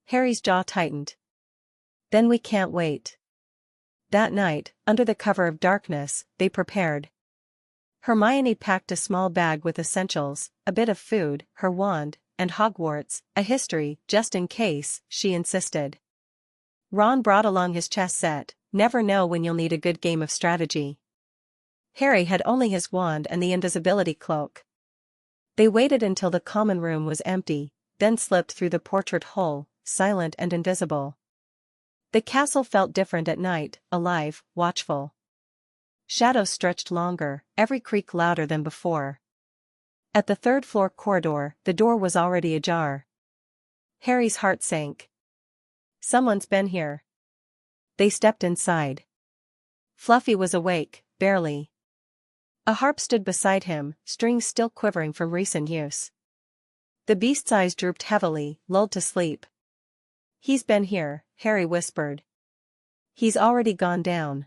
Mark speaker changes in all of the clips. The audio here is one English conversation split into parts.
Speaker 1: Harry's jaw tightened. Then we can't wait. That night, under the cover of darkness, they prepared. Hermione packed a small bag with essentials, a bit of food, her wand, and Hogwarts, a history, just in case, she insisted. Ron brought along his chess set. Never know when you'll need a good game of strategy. Harry had only his wand and the invisibility cloak. They waited until the common room was empty, then slipped through the portrait hole, silent and invisible. The castle felt different at night, alive, watchful. Shadows stretched longer, every creak louder than before. At the third-floor corridor, the door was already ajar. Harry's heart sank. Someone's been here. They stepped inside. Fluffy was awake, barely. A harp stood beside him, strings still quivering from recent use. The beast's eyes drooped heavily, lulled to sleep. "He's been here," Harry whispered. "He's already gone down."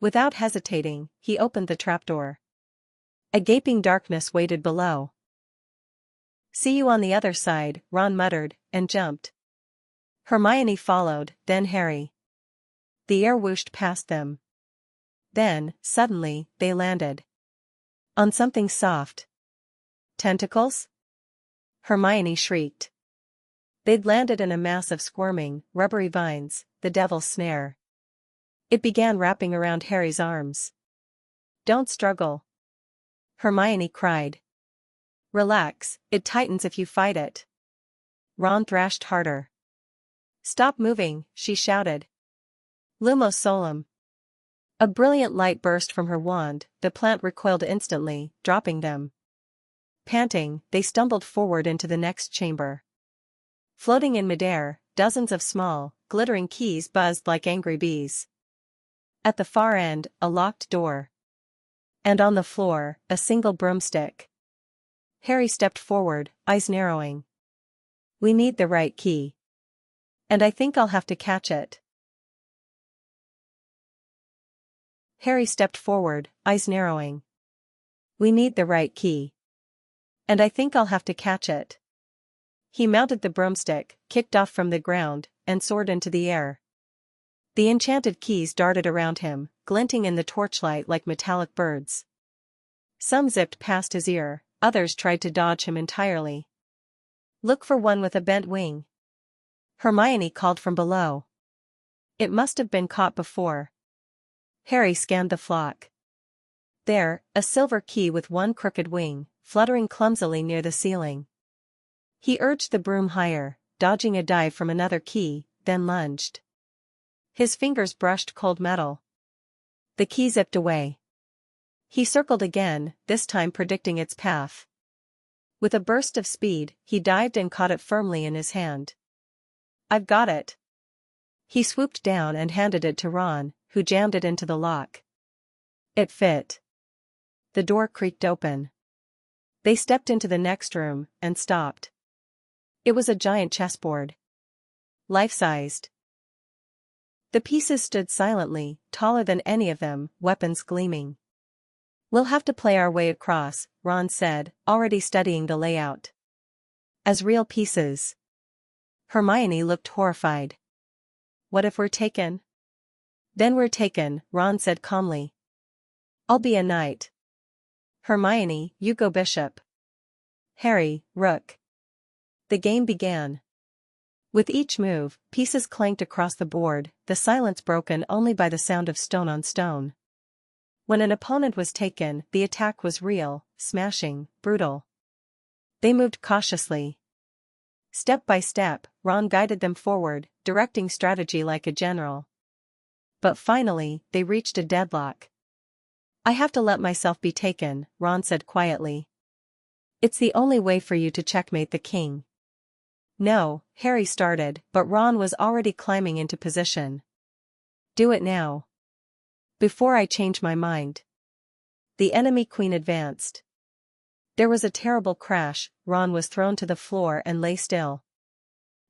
Speaker 1: Without hesitating, he opened the trapdoor. A gaping darkness waited below. "See you on the other side," Ron muttered, and jumped. Hermione followed, then Harry. The air whooshed past them. Then, suddenly, they landed. On something soft. Tentacles? Hermione shrieked. They'd landed in a mass of squirming, rubbery vines, the devil's snare. It began wrapping around Harry's arms. "Don't struggle," Hermione cried. "Relax, it tightens if you fight it." Ron thrashed harder. "Stop moving," she shouted. "Lumos solum." A brilliant light burst from her wand, the plant recoiled instantly, dropping them. Panting, they stumbled forward into the next chamber. Floating in midair, dozens of small, glittering keys buzzed like angry bees. At the far end, a locked door. And on the floor, a single broomstick. Harry stepped forward, eyes narrowing. "We need the right key. And I think I'll have to catch it." Harry stepped forward, eyes narrowing. "We need the right key. And I think I'll have to catch it." He mounted the broomstick, kicked off from the ground, and soared into the air. The enchanted keys darted around him, glinting in the torchlight like metallic birds. Some zipped past his ear, others tried to dodge him entirely. "Look for one with a bent wing," Hermione called from below. It must have been caught before. Harry scanned the flock. There, a silver key with one crooked wing, fluttering clumsily near the ceiling. He urged the broom higher, dodging a dive from another key, then lunged. His fingers brushed cold metal. The key zipped away. He circled again, this time predicting its path. With a burst of speed, he dived and caught it firmly in his hand. "I've got it." He swooped down and handed it to Ron, who jammed it into the lock. It fit. The door creaked open. They stepped into the next room, and stopped. It was a giant chessboard. Life-sized. The pieces stood silently, taller than any of them, weapons gleaming. "We'll have to play our way across," Ron said, already studying the layout. "As real pieces." Hermione looked horrified. "What if we're taken?" "Then we're taken," Ron said calmly. "I'll be a knight. Hermione, you go bishop. Harry, rook." The game began. With each move, pieces clanked across the board, the silence broken only by the sound of stone on stone. When an opponent was taken, the attack was real, smashing, brutal. They moved cautiously. Step by step, Ron guided them forward, directing strategy like a general. But finally, they reached a deadlock. "I have to let myself be taken," Ron said quietly. "It's the only way for you to checkmate the king." "No," Harry started, but Ron was already climbing into position. "Do it now. Before I change my mind." The enemy queen advanced. There was a terrible crash, Ron was thrown to the floor and lay still.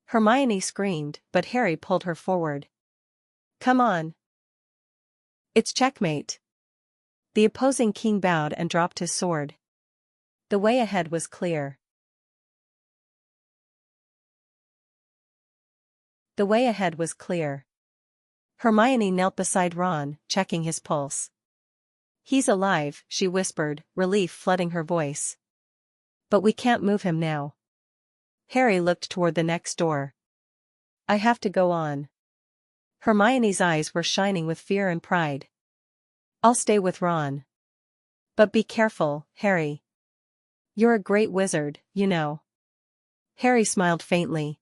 Speaker 1: Hermione screamed, but Harry pulled her forward. "Come on. It's checkmate." The opposing king bowed and dropped his sword. The way ahead was clear. The way ahead was clear. Hermione knelt beside Ron, checking his pulse. "He's alive," she whispered, relief flooding her voice. "But we can't move him now." Harry looked toward the next door. "I have to go on." Hermione's eyes were shining with fear and pride. "I'll stay with Ron. But be careful, Harry. You're a great wizard, you know." Harry smiled faintly.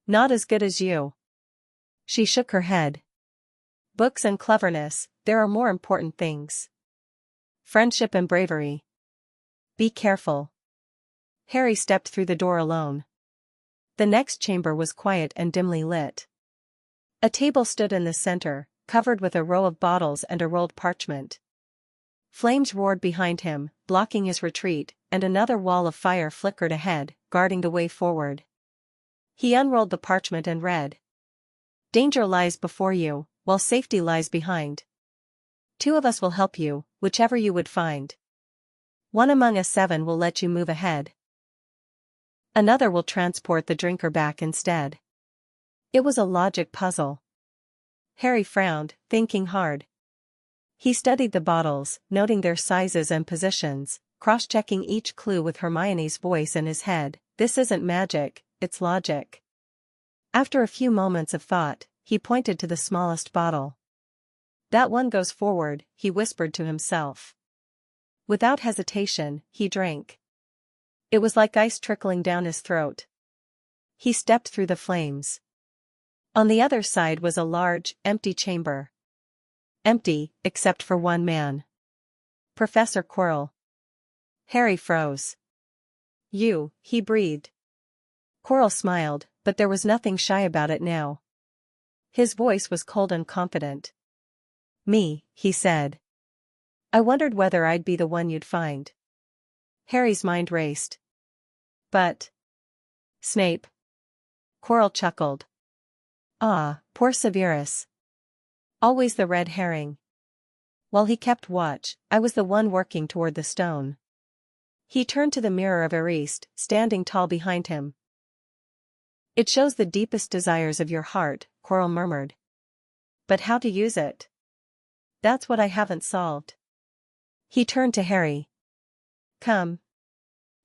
Speaker 1: "Not as good as you." She shook her head. "Books and cleverness, there are more important things. Friendship and bravery. Be careful." Harry stepped through the door alone. The next chamber was quiet and dimly lit. A table stood in the center, covered with a row of bottles and a rolled parchment. Flames roared behind him, blocking his retreat, and another wall of fire flickered ahead, guarding the way forward. He unrolled the parchment and read. "Danger lies before you, while safety lies behind. 2 of us will help you, whichever you would find. 1 among us 7 will let you move ahead. Another will transport the drinker back instead." It was a logic puzzle. Harry frowned, thinking hard. He studied the bottles, noting their sizes and positions, cross-checking each clue with Hermione's voice in his head. "This isn't magic, it's logic." After a few moments of thought, he pointed to the smallest bottle. "That one goes forward," he whispered to himself. Without hesitation, he drank. It was like ice trickling down his throat. He stepped through the flames. On the other side was a large, empty chamber. Empty, except for one man. Professor Quirrell. Harry froze. "You," he breathed. Quirrell smiled, but there was nothing shy about it now. His voice was cold and confident. "Me," he said. "I wondered whether I'd be the one you'd find." Harry's mind raced. "But Snape." Quirrell chuckled. "Ah, poor Severus. Always the red herring. While he kept watch, I was the one working toward the stone." He turned to the mirror of Ariste, standing tall behind him. "It shows the deepest desires of your heart," Quirrell murmured. "But how to use it? That's what I haven't solved." He turned to Harry. "Come.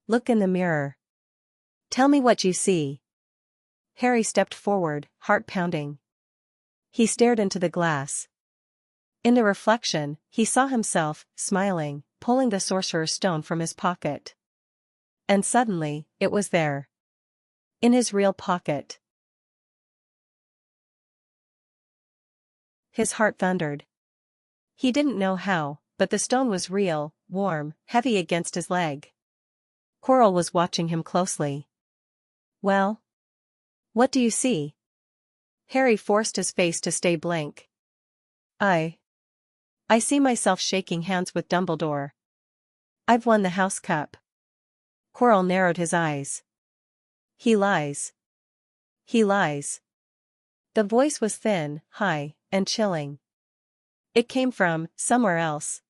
Speaker 1: Look in the mirror. Tell me what you see." Harry stepped forward, heart pounding. He stared into the glass. In the reflection, he saw himself, smiling, pulling the sorcerer's stone from his pocket. And suddenly, it was there. In his real pocket. His heart thundered. He didn't know how, but the stone was real, warm, heavy against his leg. Quirrell was watching him closely. "Well? What do you see?" Harry forced his face to stay blank. I see myself shaking hands with Dumbledore. I've won the House Cup." Quirrell narrowed his eyes. He lies. He lies." The voice was thin, high, and chilling. It came from somewhere else.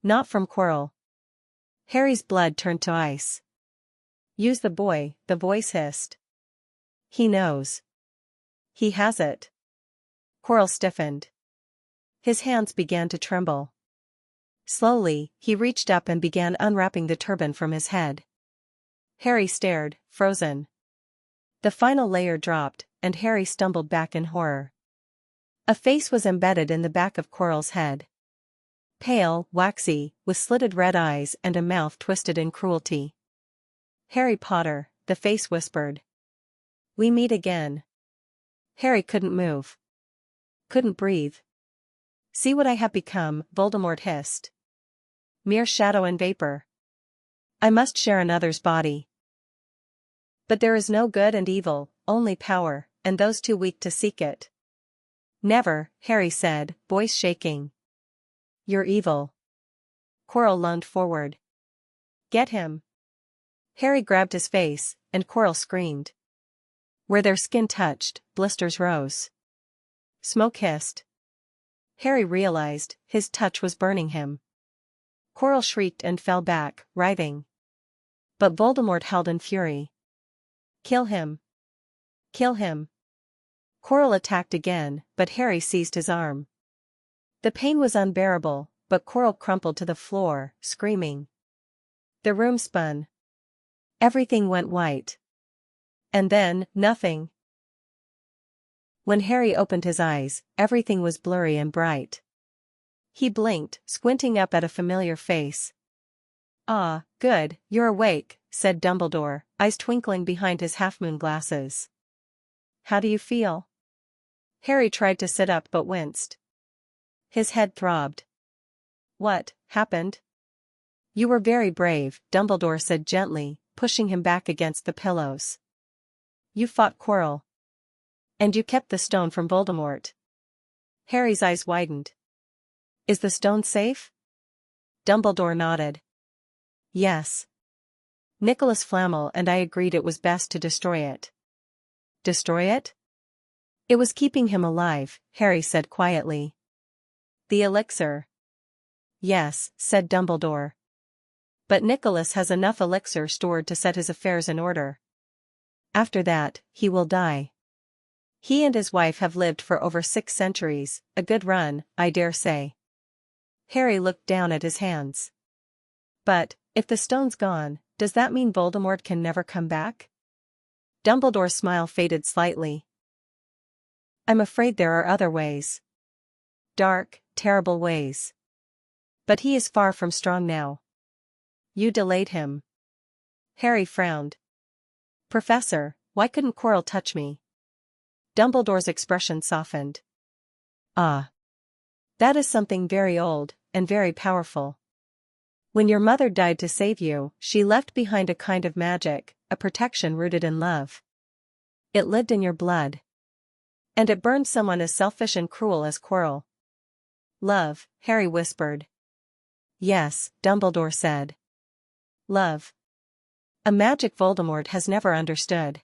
Speaker 1: Not from Quirrell. Harry's blood turned to ice. "Use the boy," the voice hissed. "He knows. He has it." Quirrell stiffened. His hands began to tremble. Slowly, he reached up and began unwrapping the turban from his head. Harry stared, frozen. The final layer dropped, and Harry stumbled back in horror. A face was embedded in the back of Quirrell's head. Pale, waxy, with slitted red eyes and a mouth twisted in cruelty. "Harry Potter," the face whispered. "We meet again." Harry couldn't move. Couldn't breathe. "See what I have become," Voldemort hissed. "Mere shadow and vapor. I must share another's body. But there is no good and evil, only power, and those too weak to seek it." "Never," Harry said, voice shaking. "You're evil." Quirrell lunged forward. "Get him." Harry grabbed his face, and Quirrell screamed. Where their skin touched, blisters rose. Smoke hissed. Harry realized his touch was burning him. Quirrell shrieked and fell back, writhing. But Voldemort held in fury. "Kill him. Kill him." Quirrell attacked again, but Harry seized his arm. The pain was unbearable, but Quirrell crumpled to the floor, screaming. The room spun. Everything went white. And then, nothing. When Harry opened his eyes, everything was blurry and bright. He blinked, squinting up at a familiar face. "Ah, good, you're awake," said Dumbledore, eyes twinkling behind his half-moon glasses. "How do you feel?" Harry tried to sit up but winced. His head throbbed. "What happened?" "You were very brave," Dumbledore said gently, pushing him back against the pillows. "You fought Quirrell. And you kept the stone from Voldemort." Harry's eyes widened. "Is the stone safe?" Dumbledore nodded. "Yes. Nicholas Flamel and I agreed it was best to destroy it." "Destroy it?" "It was keeping him alive," Harry said quietly. "The elixir." "Yes," said Dumbledore. "But Nicholas has enough elixir stored to set his affairs in order. After that, he will die. He and his wife have lived for over 6 centuries, a good run, I dare say." Harry looked down at his hands. "But, if the stone's gone, does that mean Voldemort can never come back?" Dumbledore's smile faded slightly. "I'm afraid there are other ways. Dark, terrible ways. But he is far from strong now. You delayed him." Harry frowned. "Professor, why couldn't Quirrell touch me?" Dumbledore's expression softened. "Ah. That is something very old, and very powerful. When your mother died to save you, she left behind a kind of magic, a protection rooted in love. It lived in your blood. And it burned someone as selfish and cruel as Quirrell." "Love," Harry whispered. "Yes," Dumbledore said. "Love. A magic Voldemort has never understood."